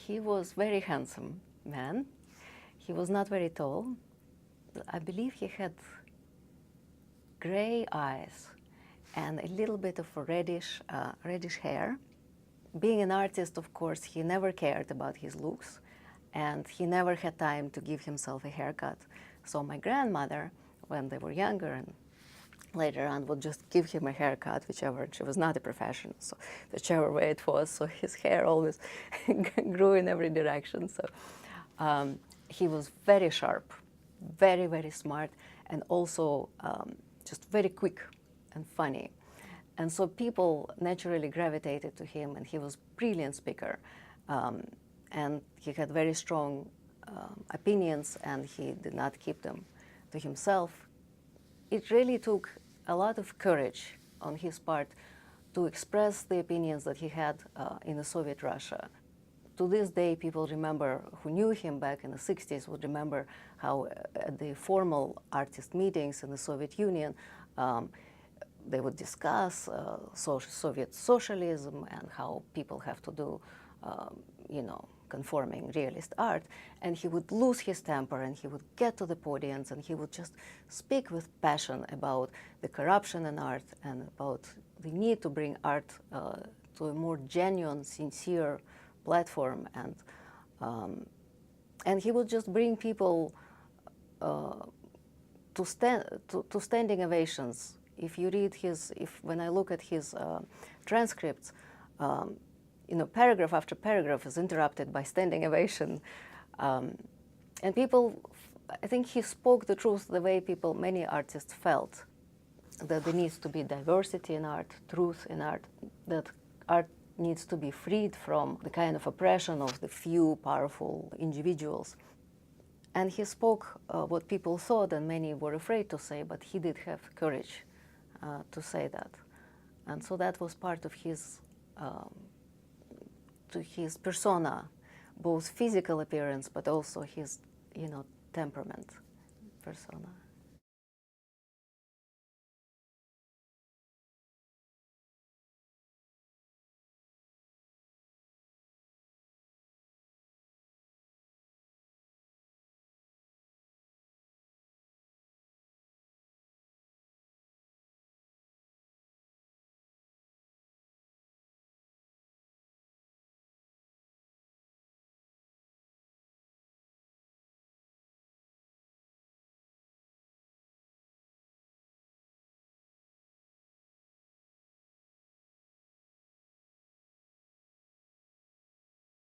He was very handsome man. He was not very tall. I believe he had gray eyes and a little bit of a reddish hair. Being an artist, of course, he never cared about his looks, and he never had time to give himself a haircut. So my grandmother, when they were younger and later on, would just give him a haircut, whichever. She was not a professional, so whichever way it was. So his hair always grew in every direction. So he was very sharp, very, very smart, and also just very quick and funny. And so people naturally gravitated to him, and he was a brilliant speaker. And he had very strong opinions, and he did not keep them to himself. It really took a lot of courage on his part to express the opinions that he had in the Soviet Russia. To this day, people remember, who knew him back in the 60s, would remember how at the formal artist meetings in the Soviet Union, they would discuss Soviet socialism and how people have to do, conforming realist art. And he would lose his temper, and he would get to the podiums, and he would just speak with passion about the corruption in art and about the need to bring art to a more genuine, sincere platform. And he would just bring people to standing ovations. If you read when I look at his transcripts, paragraph after paragraph is interrupted by standing ovation. And people, I think he spoke the truth the way many artists felt, that there needs to be diversity in art, truth in art, that art needs to be freed from the kind of oppression of the few powerful individuals. And he spoke what people thought and many were afraid to say, but he did have courage to say that. And so that was part of his persona, both physical appearance, but also his, temperament persona.